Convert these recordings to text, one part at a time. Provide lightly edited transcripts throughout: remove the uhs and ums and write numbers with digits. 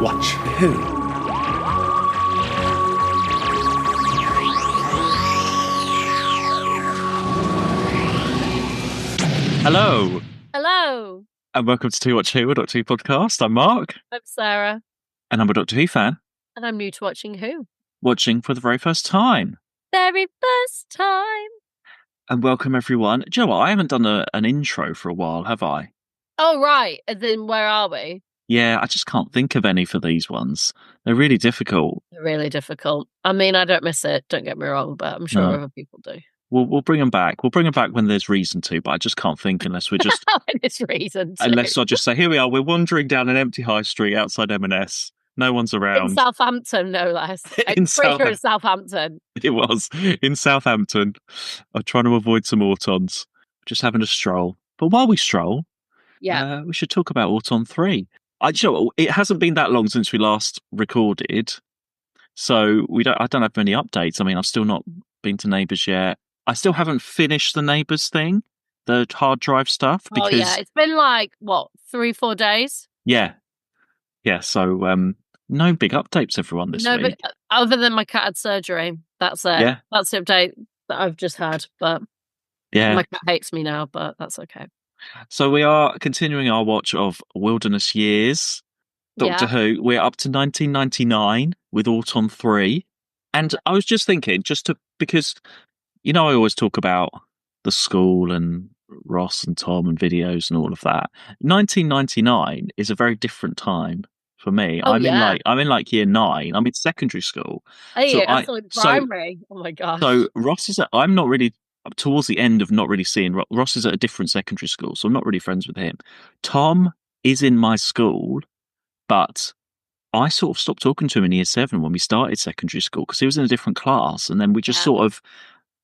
Watch who? Hello, Hello, and welcome to Watch Who, a Doctor Who podcast. I'm Mark, I'm Sarah, and I'm a Doctor Who fan, and I'm new to watching Who. watching for the very first time. Very first time. And welcome everyone. Joe, I haven't done an intro for a while, have I? Oh, right. As in, where are we? Yeah, I just can't think of any for these ones. They're really difficult. They're really difficult. I mean, I don't miss it, don't get me wrong, but I'm sure No. other people do. We'll bring them back. We'll bring them back when there's reason to, but I just can't think unless we're just This reason to. unless I just say, here we are, we're wandering down an empty high street outside M&S. No one's In around. Southampton, no less. In in Southampton. It was in Southampton. I'm trying to avoid some Autons. Just having a stroll. But while we stroll, Yeah. we should talk about Auton 3. It hasn't been that long since we last recorded, so I don't have many updates. I mean, I've still not been to Neighbours yet. I still haven't finished the Neighbours thing, the hard drive stuff, because Oh, yeah. It's been like, what, 3-4 days? yeah. So no big updates, everyone, this No, week. but other than my cat had surgery, that's it. Yeah. That's the update that I've just had, but Yeah. my cat hates me now, but that's okay. So we are continuing our watch of Wilderness Years, Doctor Who. We're up to 1999 with Auton 3. And I was just thinking, because, I always talk about the school and Ross and Tom and videos and all of that. 1999 is a very different time for me. Oh, I'm in like year 9. I'm in secondary school. Oh, So yeah, that's primary. Oh my gosh. So Ross I'm not really towards the end of not really seeing Ross is at a different secondary school, so I'm not really friends with him. Tom is in my school, but I sort of stopped talking to him in year 7 when we started secondary school because he was in a different class, and then we just sort of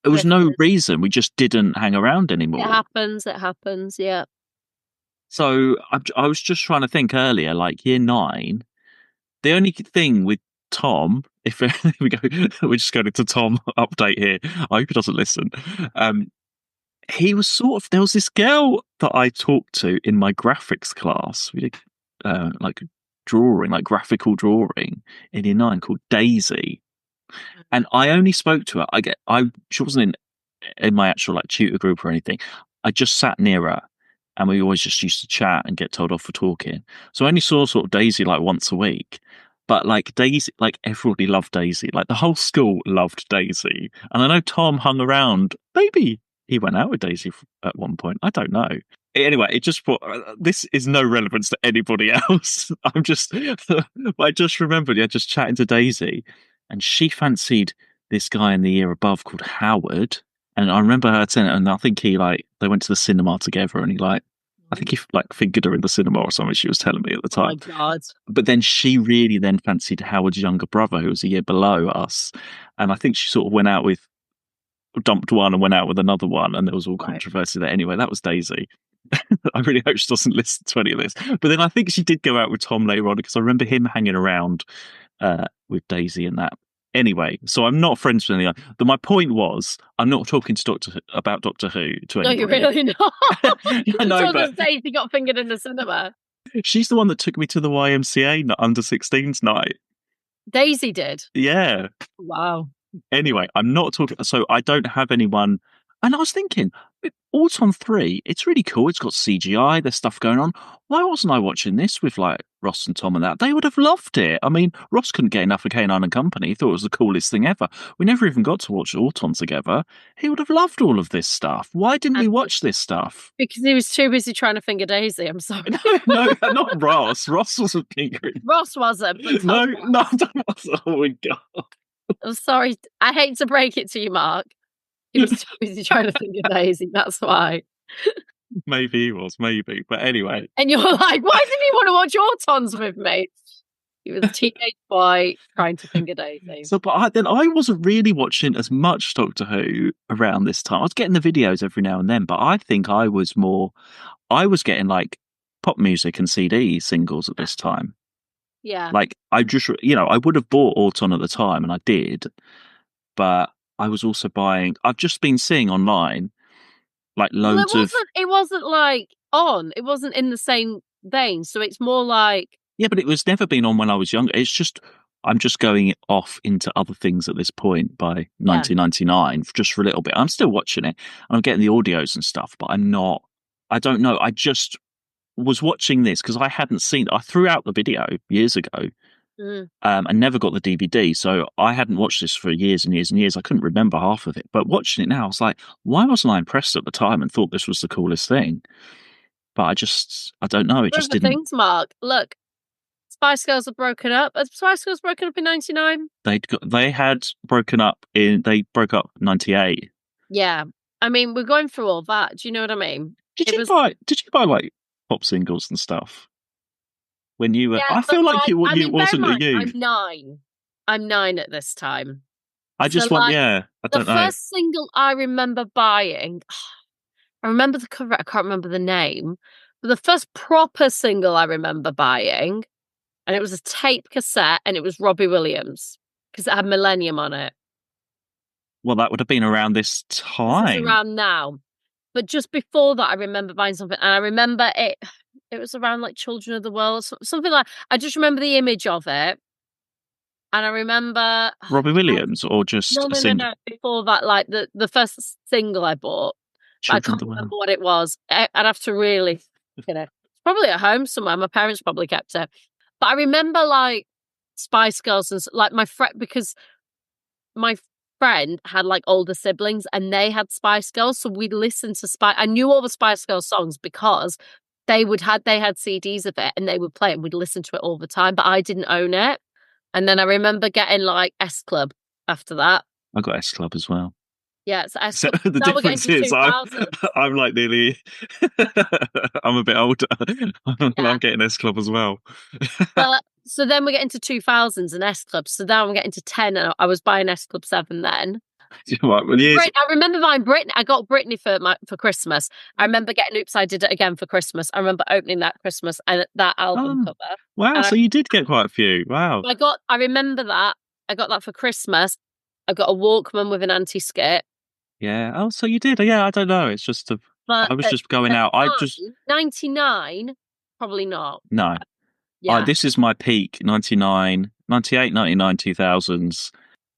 there was no reason, we just didn't hang around anymore. It happens, yeah. So I was just trying to think earlier, like year 9, the only thing with Tom, if we go, we're just going into Tom update here. I hope he doesn't listen. He was there was this girl that I talked to in my graphics class. We did like drawing, like graphical drawing in year 9 called Daisy. And I only spoke to her. She wasn't in my actual like tutor group or anything. I just sat near her. And we always just used to chat and get told off for talking. So I only saw sort of Daisy like once a week. But like Daisy, like everybody loved Daisy. Like the whole school loved Daisy. And I know Tom hung around. Maybe he went out with Daisy at one point. I don't know. Anyway, it just this is no relevance to anybody else. I just remembered, just chatting to Daisy, and she fancied this guy in the year above called Howard. And I remember her saying it, and I think they went to the cinema together, and I think he like fingered her in the cinema or something. She was telling me at the time. Oh my God! But then she really then fancied Howard's younger brother, who was a year below us, and I think she sort of dumped one and went out with another one, and there was all controversy there. Anyway, that was Daisy. I really hope she doesn't listen to any of this. But then I think she did go out with Tom later on because I remember him hanging around with Daisy and that. Anyway, so I'm not friends with anyone. But my point was, I'm not talking to about Doctor Who to anybody. No, you're really not. I know, but Daisy got fingered in the cinema. She's the one that took me to the YMCA under 16s night. Daisy did? Yeah. Wow. Anyway, I'm not talking... So I don't have anyone... And I was thinking, Auton 3, it's really cool. It's got CGI, there's stuff going on. Why wasn't I watching this with like Ross and Tom and that? They would have loved it. I mean, Ross couldn't get enough of K9 and Company. He thought it was the coolest thing ever. We never even got to watch Auton together. He would have loved all of this stuff. Why didn't we watch this stuff? Because he was too busy trying to finger Daisy. I'm sorry. No, not Ross. Ross wasn't fingering. Ross wasn't. No, oh my God. I'm sorry. I hate to break it to you, Mark. He was too busy trying to finger Daisy. That's why. Maybe he was, maybe. But anyway. And you're like, why didn't you want to watch Autons with me? He was a teenage boy trying to finger Daisy. So, but I wasn't really watching as much Doctor Who around this time. I was getting the videos every now and then, but I think I was getting like pop music and CD singles at this time. Yeah. Like I just, I would have bought Auton at the time, and I did, but I was also buying. I've just been seeing online, like loads It wasn't like on. It wasn't in the same vein. So it's more like Yeah, but it was never been on when I was younger. It's just I'm just going off into other things at this point by Yeah. 1999, just for a little bit. I'm still watching it and I'm getting the audios and stuff, but I'm not. I don't know. I just was watching this because I hadn't seen. I threw out the video years ago, Mm. and never got the DVD, so I hadn't watched this for years and years and years. I couldn't remember half of it, but watching it now, I was like, why wasn't I impressed at the time and thought this was the coolest thing? But I don't know. It One of just the didn't. things, Mark. Look, Spice Girls are broken up. Are Spice Girls broken up in '99? They had broken up in. They broke up 98. Yeah. I mean, we're going through all that. Do you know what I mean? Did It you was, buy? Did you buy like pop singles and stuff when you were? yeah, I but feel like like, I you mean, bear in wasn't a mind, you. I'm 9. I'm 9 at this time. I So, just want, like, yeah. I the don't know. first single I remember buying, I remember the cover, I can't remember the name, but the first proper single I remember buying, and it was a tape cassette, and it was Robbie Williams because it had Millennium on it. Well, that would have been around this This is time. around now. But just before that, I remember buying something, and I remember it. It was around like Children of the World, something like. I just remember the image of it, and I remember. Robbie Oh, Williams or just no, a no, no, single no. Before that, like the first single I bought, but I Children of can't the remember World. what it was. I'd have to really, it's probably at home somewhere. My parents probably kept it, but I remember like Spice Girls and like my friend because my friend had like older siblings and they had Spice Girls, so we'd listen to Spice. I knew all the Spice Girls songs because they had CDs of it and they would play it and we'd listen to it all the time, but I didn't own it. And then I remember getting like S Club after that. I got S Club as well. Yeah, it's S So Club. the Now we're getting difference to is 2000. I'm like nearly I'm a bit older. Yeah. I'm getting S Club as well. But so then we get into 2000s and S Club. So now I'm getting to 10 and I was buying S Club 7 then. Right, well, years. I remember buying Britney. I got Britney for Christmas. I remember getting Oops, I Did It Again for Christmas. I remember opening that Christmas and that album Oh, cover. wow! And So you did get quite a few. Wow. I remember that. I got that for Christmas. I got a Walkman with an anti-skip. Yeah. Oh, so you did. Yeah. I don't know. It's just But I was just going at out. the I just time, 99, probably not. no. Yeah. This is my peak. 99, 98, 99, 2000s.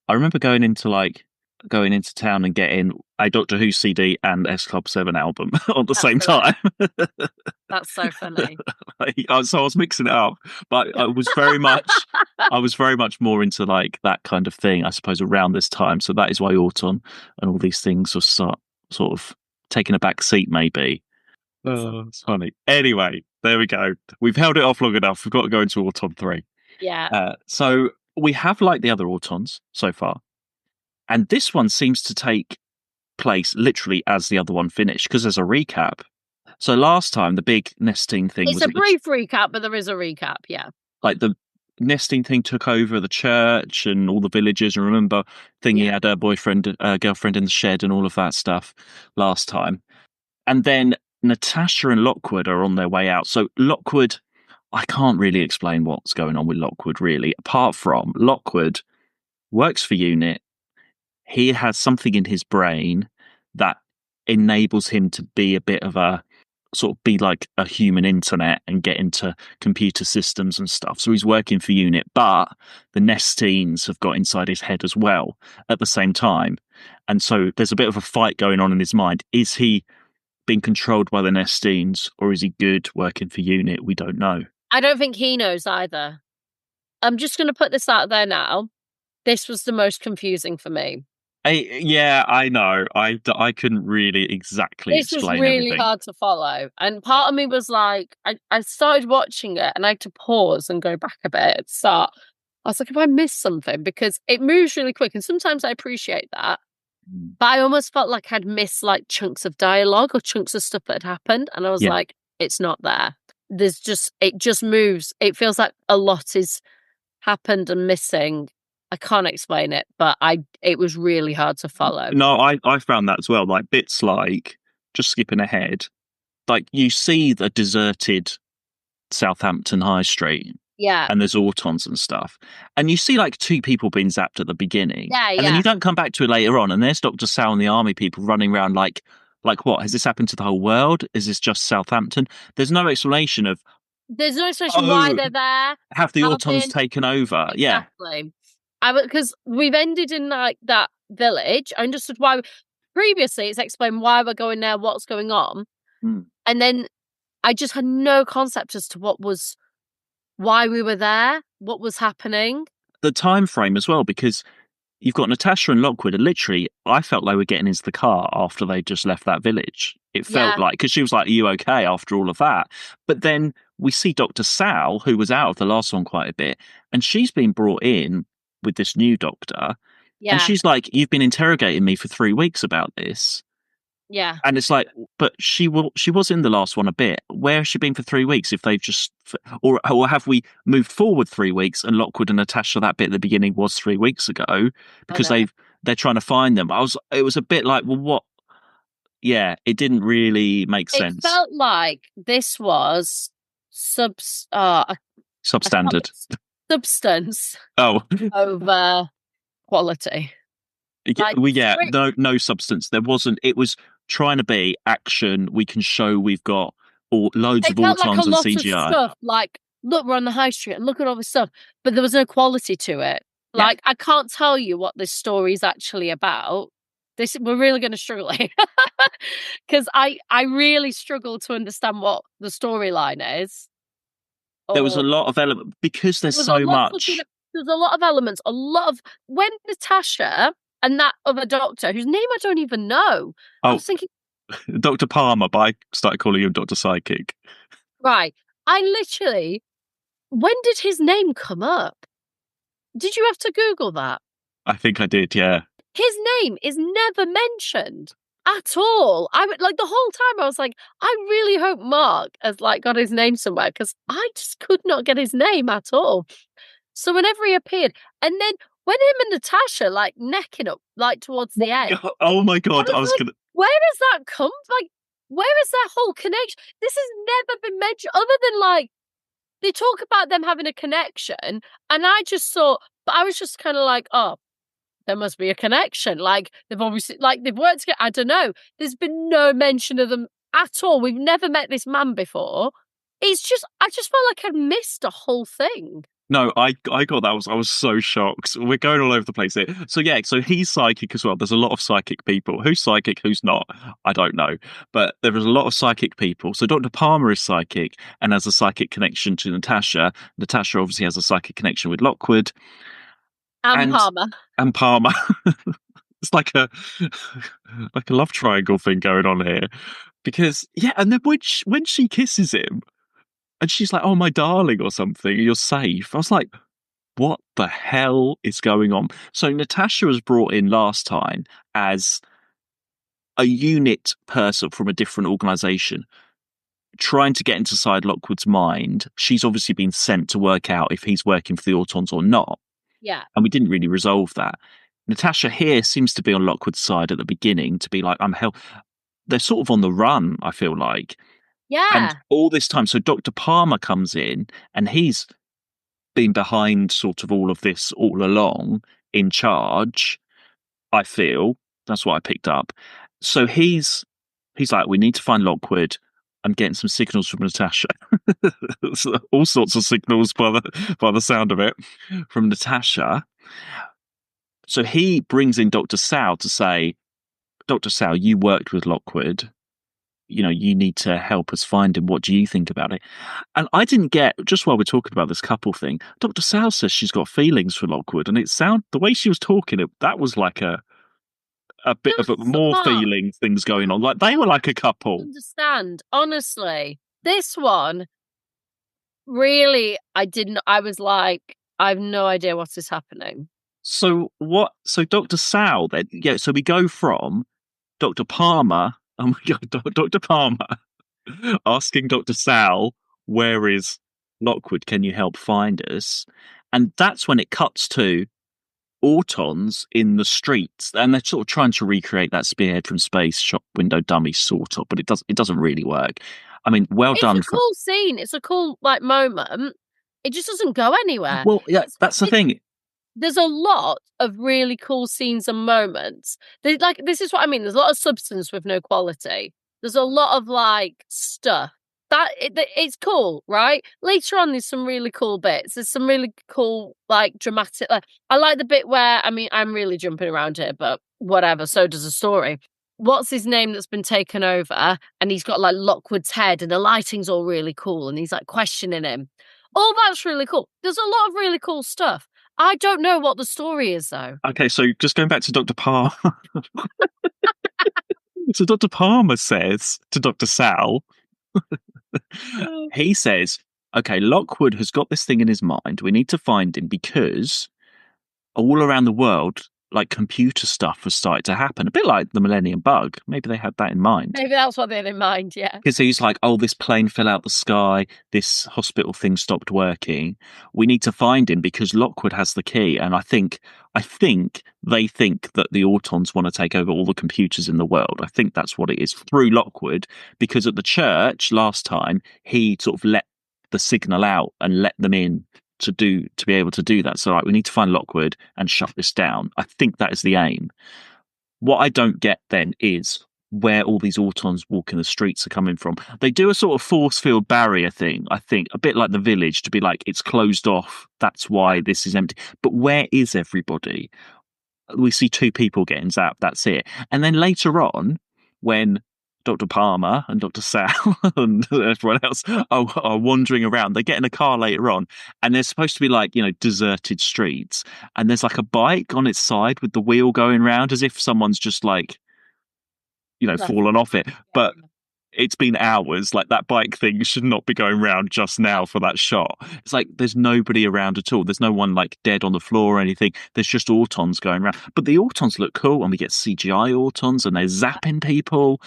I remember going into town and getting a Doctor Who CD and S Club 7 album at the That's same time. that's so funny. So I was mixing it up, but I was very much more into like that kind of thing, I suppose, around this time. So that is why Auton and all these things were sort of taking a back seat, maybe. Oh, it's funny. Anyway, there we go. We've held it off long enough. We've got to go into Auton 3. Yeah. So we have like the other Autons so far. And this one seems to take place literally as the other one finished because there's a recap. So last time the big nesting thing It's was a at brief recap, but there is a recap. Yeah. like the nesting thing took over the church and all the villagers. And remember, Thingy Yeah. had a boyfriend, girlfriend in the shed, and all of that stuff last time. And then Natasha and Lockwood are on their way out. So Lockwood, I can't really explain what's going on with Lockwood really, apart from Lockwood works for UNIT. He has something in his brain that enables him to be a bit of a sort of be like a human internet and get into computer systems and stuff. So he's working for UNIT, but the Nestines have got inside his head as well at the same time. And so there's a bit of a fight going on in his mind. Is he being controlled by the Nestines or is he good working for UNIT? We don't know. I don't think he knows either. I'm just going to put this out there now. This was the most confusing for me. Yeah, I know. I couldn't really exactly This was explain really everything. hard to follow. And part of me was like, I started watching it and I had to pause and go back a bit and start. I was like, have I missed something? Because it moves really quick. And sometimes I appreciate that. But I almost felt like I'd missed like chunks of dialogue or chunks of stuff that had happened. And I was Yeah. like, it's not there. It just moves. It feels like a lot is happened and missing. I can't explain it, but it was really hard to follow. No, I found that as well. Like bits like just skipping ahead, like you see the deserted Southampton High Street, Yeah. and there's Autons and stuff, and you see like two people being zapped at the beginning, Yeah, and then yeah. you don't come back to it later on, and there's Doctor Sal and the army people running around like what has this happened to the whole world? Is this just Southampton? There's no explanation of there's no explanation why Oh, they're there. have the How Autons they taken over? Yeah. exactly. I because we've ended in like that village. I understood why. Previously, it's explained why we're going there, what's going on, Hmm. and then I just had no concept as to why we were there, what was happening. The time frame as well, because you've got Natasha and Lockwood, and literally, I felt they were getting into the car after they just left that village. It felt Yeah, like, because she was like, "Are you okay?" after all of that. But then we see Dr. Sal, who was out of the last one quite a bit, and she's been brought in with this new doctor, and yeah, she's like, "You've been interrogating me for 3 weeks about this." yeah. And it's like, but she was in the last one a bit. Where has she been for 3 weeks? If they've just, or have we moved forward 3 weeks and Lockwood and Natasha that bit at the beginning was 3 weeks ago I because know. they're trying to find them. It was a bit like, well, what? Yeah, it didn't really make It sense. felt like this was subs. I can't Substandard. substance Oh, over quality. yeah, Like well, yeah, script. no substance. There wasn't. It was trying to be action. We can show we've got all loads of It felt like a autons and lot of CGI. stuff. Like, look, we're on the high street and look at all this stuff, but there was no quality to it. Yeah, Like, I can't tell you what this story is actually about. This we're really going to struggle here because I really struggle to understand what the storyline is. there was a Or lot of element because there's there was a so lot of fucking. much. There's a lot of elements. A lot of when Natasha and that other doctor, whose name I don't even know. I Oh, was thinking, Dr. Palmer, but I started calling him Dr. Psychic. right, I literally. When did his name come up? Did you have to Google that? I think I did, yeah. His name is never mentioned at all. I would like the whole time I was like, I really hope Mark has like got his name somewhere because I just could not get his name at all. So whenever he appeared, and then when him and Natasha like necking up like towards the end, Oh my I god, I was was like, gonna. where has that come? Like, where is that whole connection? This has never been mentioned other than like they talk about them having a connection, and I just thought, but I was just kind of like, oh, there must be a connection. Like they've obviously like they've worked together. I don't know. There's been no mention of them at all. We've never met this man before. It's just I just felt like I'd missed a whole thing. No, I got that. I was so shocked. We're going all over the place here. So yeah, so he's psychic as well. There's a lot of psychic people. Who's psychic, who's not? I don't know. But there is a lot of psychic people. So Dr. Palmer is psychic and has a psychic connection to Natasha. Natasha obviously has a psychic connection with Lockwood And and Palmer. and Palmer. It's like a love triangle thing going on here. Because yeah, and then when she kisses him and she's like, "Oh my darling" or something, "you're safe." I was like, what the hell is going on? So Natasha was brought in last time as a unit person from a different organization trying to get inside Lockwood's mind. She's obviously been sent to work out if he's working for the Autons or not. Yeah. And we didn't really resolve that. Natasha here seems to be on Lockwood's side at the beginning to be like, I'm hell. They're sort of on the run, I feel like. And Yeah. all this time, so Dr. Palmer comes in and he's been behind sort of all of this all along in charge, I feel. That's what I picked up. So he's like, we need to find Lockwood. I'm getting some signals from Natasha. So all sorts of signals by the sound of it from Natasha. So he brings in Dr. Sal to say, Dr. Sal, you worked with Lockwood. You know, you need to help us find him. What do you think about it? And I didn't get, just while we're talking about this couple thing, Dr. Sal says she's got feelings for Lockwood, and the way she was talking, that was like a bit There of was a more Mark. feeling things going on. Like they were like a couple. Understand. Honestly. This one really I didn't I was like, I have no idea what is happening. So what? So Dr. Sal then, yeah. So we go from Dr. Palmer, oh my god, Dr. Palmer asking Dr. Sal, where is Lockwood? Can you help find us? And that's when it cuts to Autons in the streets, and they're sort of trying to recreate that spearhead from space shop window dummy sort of, but it doesn't really work. I mean, well It's done a for. cool scene. It's a cool like moment. It just doesn't go anywhere. Well, yeah, It's that's the thing. there's a lot of really cool scenes and moments. Like this is what I mean. There's a lot of substance with no quality. There's a lot of like stuff, it's cool, right? Later on, there's some really cool bits. There's some really cool, like dramatic. Like, I like the bit where I mean, I'm really jumping around here, but whatever. So does the story. What's his name that's been taken over, and he's got like Lockwood's head, and the lighting's all really cool, and he's like questioning him. All that's really cool. There's a lot of really cool stuff. I don't know what the story is though. Okay, so just going back to Dr. Palmer. So Dr. Palmer says to Dr. Sal, he says, okay, Lockwood has got this thing in his mind. We need to find him because all around the world, like computer stuff has started to happen. A bit like the Millennium Bug. Maybe they had that in mind. Maybe that's what they had in mind, yeah. Because he's like, oh, this plane fell out the sky. This hospital thing stopped working. We need to find him because Lockwood has the key. And I think they think that the Autons want to take over all the computers in the world. I think that's what it is through Lockwood. Because at the church last time, he sort of let the signal out and let them in to be able to do that. So we need to find Lockwood and shut this down. I think that is the aim. What I don't get then is where all these Autons walking the streets are coming from. They do a sort of force field barrier thing, I think, a bit like the village, to be like, it's closed off. That's why this is empty. But where is everybody? We see two people getting zapped. That's it. And then later on, when Dr. Palmer and Dr. Sal and everyone else are wandering around, they get in a car later on, and there's supposed to be like, deserted streets. And there's like a bike on its side with the wheel going round as if someone's just like, fallen off it. But it's been hours. Like that bike thing should not be going round just now for that shot. It's like there's nobody around at all. There's no one like dead on the floor or anything. There's just Autons going around. But the Autons look cool, and we get CGI Autons, and they're zapping people.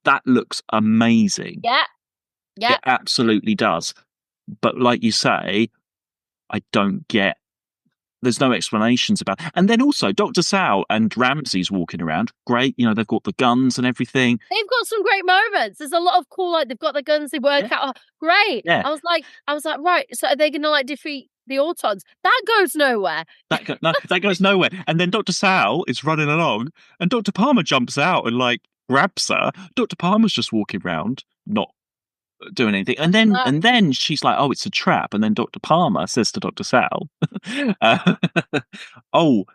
That looks amazing. Yeah. It absolutely does. But like you say, I don't get. There's no explanations about. And then also Dr. Sal and Ramsey's walking around. Great, they've got the guns and everything. They've got some great moments. There's a lot of cool, like they've got the guns, they work out. Great. Yeah. I was like, right. So are they going to like defeat the Autons? That goes nowhere. That goes nowhere. And then Dr. Sal is running along, and Dr. Palmer jumps out and like grabs her. Dr. Palmer's just walking around, not doing anything. And then she's like, oh, it's a trap. And then Dr. Palmer says to Dr. Sal, oh,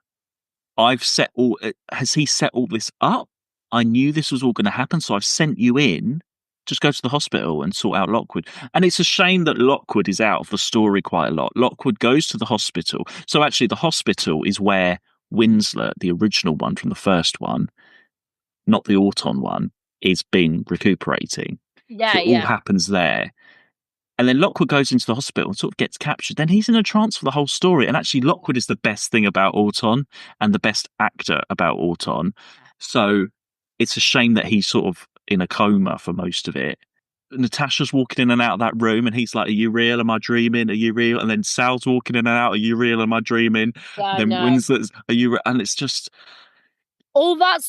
has he set all this up? I knew this was all going to happen, so I've sent you in. Just go to the hospital and sort out Lockwood. And it's a shame that Lockwood is out of the story quite a lot. Lockwood goes to the hospital. So actually the hospital is where Winslet, the original one from the first one, not the Auton one, is been recuperating. Yeah, so it all happens there. And then Lockwood goes into the hospital and sort of gets captured. Then he's in a trance for the whole story. And actually Lockwood is the best thing about Auton and the best actor about Auton. So it's a shame that he's sort of in a coma for most of it. Natasha's walking in and out of that room, and he's like, are you real? Am I dreaming? Are you real? And then Sal's walking in and out, are you real? Am I dreaming? Yeah, then Winslet's, are you real? And it's just... all that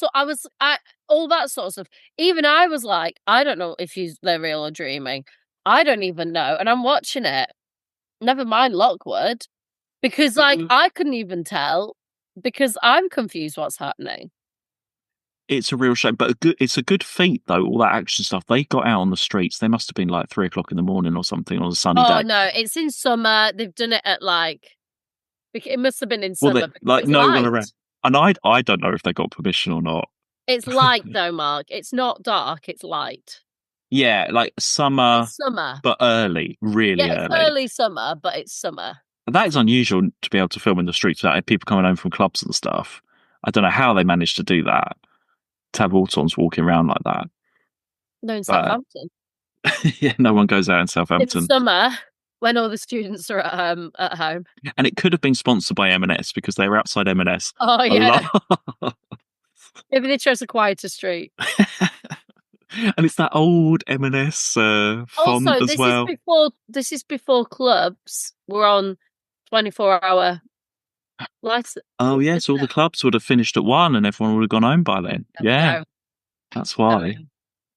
all that sort of stuff. Even I was like, I don't know if they're real or dreaming. I don't even know. And I'm watching it. Never mind Lockwood. Because I couldn't even tell, because I'm confused what's happening. It's a real shame, but it's a good feat though. All that action stuff they got out on the streets. They must have been like 3:00 in the morning or something on a sunny day. Oh no, it's in summer. They've done it at it must have been in summer. Like no one around. And I don't know if they got permission or not. It's light though, Mark. It's not dark. It's light. Yeah, like summer, but early, really early. It's early summer, but it's summer. That is unusual to be able to film in the streets without people coming home from clubs and stuff. I don't know how they managed to do that. To have Autons walking around like that. No, in Southampton. Yeah, no one goes out in Southampton. It's summer when all the students are at home. And it could have been sponsored by M&S because they were outside M&S. Oh yeah. Maybe they chose a quieter street. And it's that old M&S font as well. This is before clubs were on 24-hour license. Oh yes, all the clubs would have finished at 1 and everyone would have gone home by then. Yeah, that's why.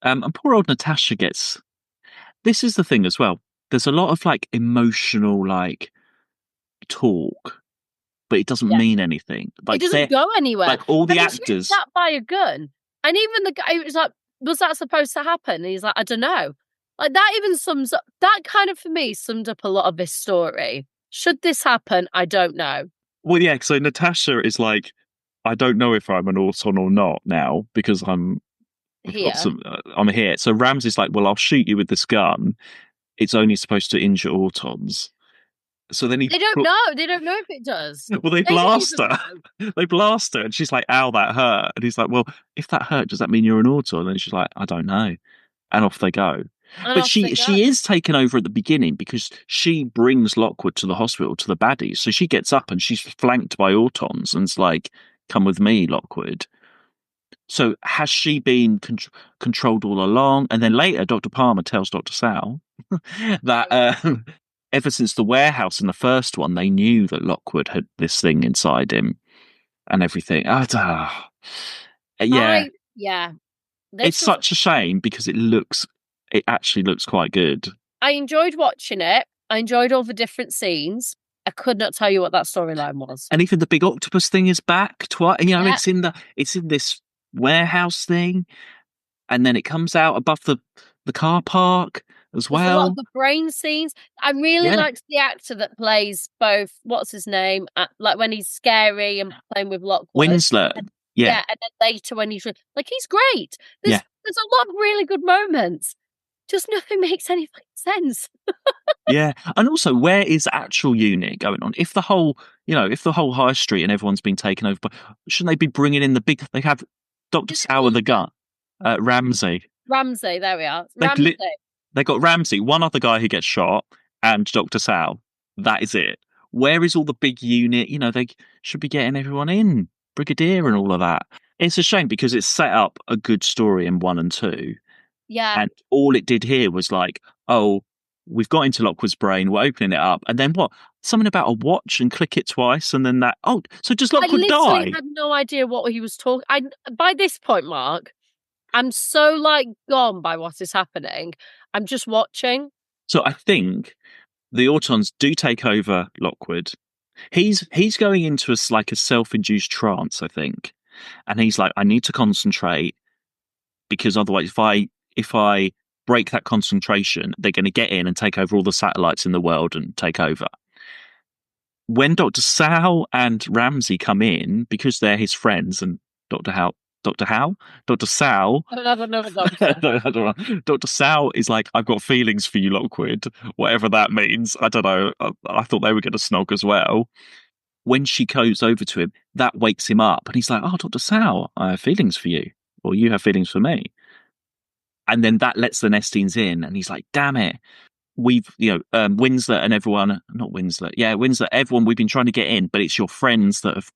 And poor old Natasha gets... This is the thing as well. There's a lot of like emotional like talk, but it doesn't mean anything. Like, it doesn't go anywhere. Like all the actors... Shot by a gun. And even the guy was like, was that supposed to happen? And he's like, I don't know. Like that even sums up that kind of for me summed up a lot of this story. Should this happen? I don't know. Well, yeah. So Natasha is like, I don't know if I'm an Auton or not now because I've got Here. some. I'm here. So Ramsey's like, well, I'll shoot you with this gun. It's only supposed to injure Autons. So then They don't know. They don't know if it does. well, they They don't blast even her. know. They blast her, and she's like, "Ow, that hurt." And he's like, "Well, if that hurt, does that mean you're an Auton?" And she's like, "I don't know." And off they go. And But off they go. she is taken over at the beginning because she brings Lockwood to the hospital to the baddies. So she gets up and she's flanked by Autons and's like, "Come with me, Lockwood." So has she been controlled all along? And then later, Dr. Palmer tells Dr. Sal that ever since the warehouse in the first one, they knew that Lockwood had this thing inside him and everything. Yeah, Yeah. it's This was such a shame because it actually looks quite good. I enjoyed watching it. I enjoyed all the different scenes. I could not tell you what that storyline was. And even the big octopus thing is back twice. You know, Yeah. it's in this warehouse thing, and then it comes out above the car park as There's a lot of well. the brain scenes. I really Yeah, liked the actor that plays both. What's his name? Like when he's scary and playing with Lockwood. Winslet. And, Yeah, yeah, and then later when like he's great. yeah. There's a lot of really good moments. Just nothing makes any fucking sense. Yeah, and also, where is actual unit going on? If the whole, if the whole high street and everyone's been taken over, but shouldn't they be bringing in the big? They have Doctor Just Sour one the gun, Ramsey. Ramsey. There we are. They've Ramsey. they got Ramsey, one other guy who gets shot, and Doctor Sal. That is it. Where is all the big unit? They should be getting everyone in, Brigadier and all of that. It's a shame because it's set up a good story in one and two, Yeah. and all it did here was like, oh, we've got into Lockwood's brain, we're opening it up, and then what? Something about a watch and click it twice, and then that. Oh, so does I Lockwood literally die? had no idea what he was talking. I By this point, Mark, I'm so like gone by what is happening. I'm just watching. So I think the Autons do take over Lockwood. He's going into like a self-induced trance, I think, and he's like, I need to concentrate because otherwise, if I break that concentration, they're going to get in and take over all the satellites in the world and take over. When Dr. Sal and Ramsey come in, because they're his friends, and Dr. Sal, I don't know the doctor. Dr. Sal is like, I've got feelings for you, Lockwood, whatever that means. I don't know. I thought they were going to snog as well. When she goes over to him, that wakes him up, and he's like, "Oh, Dr. Sal, I have feelings for you, or you have feelings for me." And then that lets the Nestines in, and he's like, "Damn it, we've Winslet and everyone, not Winslet, yeah, Winslet, everyone, we've been trying to get in, but it's your friends that have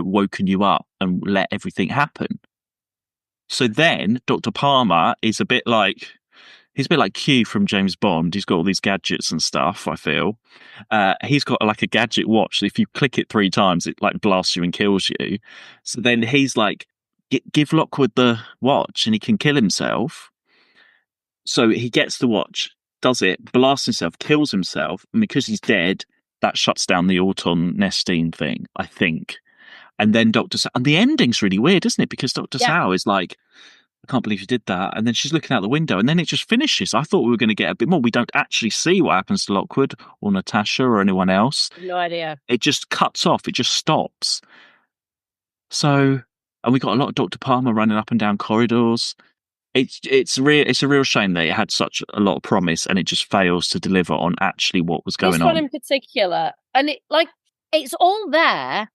woken you up and let everything happen." So then Dr. Palmer is a bit like he's a bit like Q from James Bond. He's got all these gadgets and stuff. I feel he's got like a gadget watch. If you click it 3 times, it like blasts you and kills you. So then he's like, give Lockwood the watch, and he can kill himself. So he gets the watch, does it, blasts himself, kills himself, and because he's dead, that shuts down the Auton Nestine thing, I think. And then and the ending's really weird, isn't it? Because Dr. Yeah, Sal is like, I can't believe you did that. And then she's looking out the window, and then it just finishes. I thought we were going to get a bit more. We don't actually see what happens to Lockwood or Natasha or anyone else. no idea. It just cuts off. It just stops. So, and we got a lot of Dr. Palmer running up and down corridors. It's a real shame that it had such a lot of promise and it just fails to deliver on actually what was This going one on. in particular, and it's all there.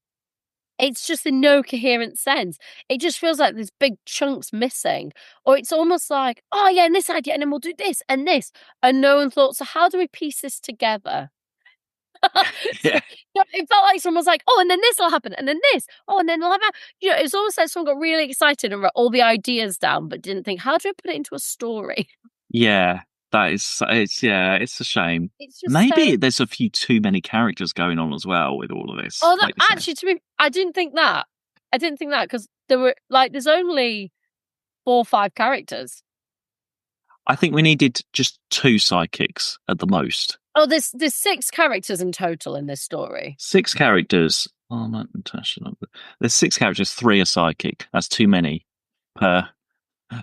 It's just in no coherent sense. It just feels like there's big chunks missing, or it's almost like, oh yeah, and this idea, and then we'll do this, and no one thought. So how do we piece this together? So, Yeah. it felt like someone was like, oh, and then this will happen, and then this, oh, and then they'll have it's almost like someone got really excited and wrote all the ideas down, but didn't think, how do I put it into a story? Yeah, it's a shame. It's just Maybe so. there's a few too many characters going on as well with all of this. Oh, Like you say. actually, I didn't think that. I didn't think that because there were there's only 4 or 5 characters. I think we needed just 2 sidekicks at the most. Oh, there's 6 characters in total in this story. 6 characters. Oh, Natasha. There's 6 characters, 3 a sidekick. That's too many per.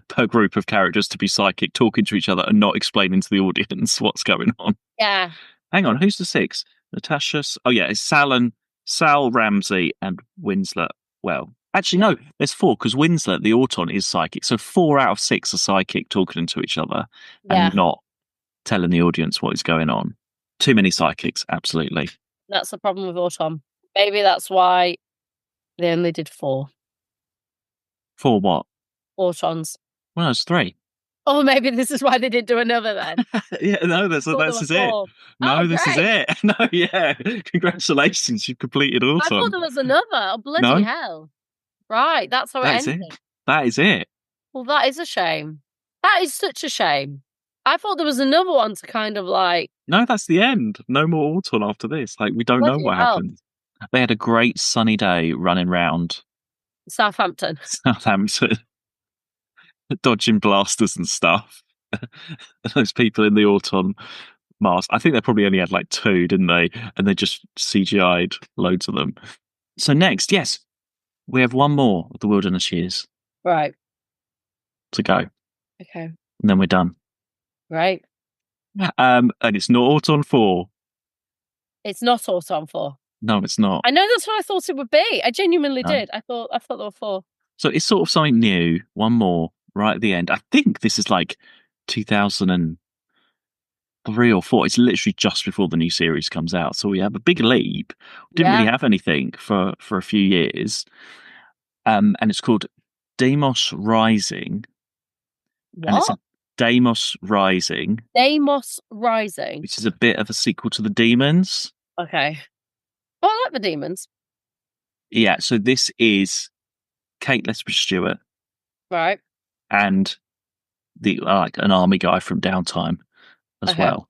per group of characters to be psychic, talking to each other and not explaining to the audience what's going on. Yeah. Hang on, who's the six? Natasha. Oh yeah, it's Sal Ramsey, and Winslet. Well, actually no, there's four because Winslet, the Auton, is psychic. So 4 out of 6 are psychic, talking to each other Yeah. and not telling the audience what is going on. Too many psychics, absolutely. That's the problem with Auton. Maybe that's why they only did 4 For what? Autons. Well, it's 3. Oh, maybe this is why they didn't do another then. Yeah, no, Thought there this were is it. 4. No, Oh, this is great. it. No, yeah. Congratulations, you've completed I thought Autumn. there was another. Oh, bloody No, hell. Right, that's how it that is ended. it. That is it. Well, that is a shame. That is such a shame. I thought there was another one to kind of like, No, that's the end. No more Autumn after this. Like, we don't know bloody what hell, happened. They had a great sunny day running round Southampton. Southampton, dodging blasters and stuff. Those people in the Autumn mask. I think they probably only had like 2, didn't they? And they just CGI'd loads of them. So next, yes, we have one more of the Wilderness Years Right. to go, Okay. and then we're done. Right. And it's not Autumn 4. It's not Autumn 4. No, it's not. I know that's what I thought it would be. I genuinely No. did. I thought there were 4. So it's sort of something new. One more right at the end. I think this is like 2003 or 4. It's literally just before the new series comes out. So we have a big leap. We didn't really have anything for a few years. And it's called Deimos Rising. What? And it's a Deimos Rising. Deimos Rising. Which is a bit of a sequel to the Demons. Okay. Oh, I like the Demons. Yeah, so this is Kate Lethbridge-Stewart. Right. And the like an army guy from Downtime as well,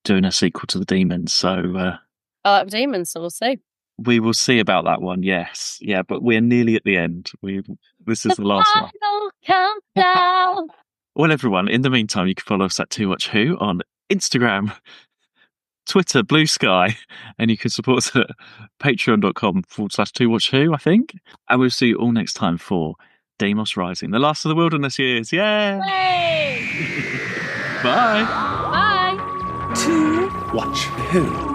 doing a sequel to the Demons. So I like the Demons, so we'll see. We will see about that one. Yes, yeah, but we're nearly at the end. This is the last one. Countdown. Well, everyone, in the meantime, you can follow us at Too Much Who on Instagram, Twitter, Blue Sky, and you can support us at patreon.com/Too Much Who, I think. And we'll see you all next time for Deimos Rising, the last of the Wilderness Years. Yeah. Yay! Bye. Bye. Too Watch Who.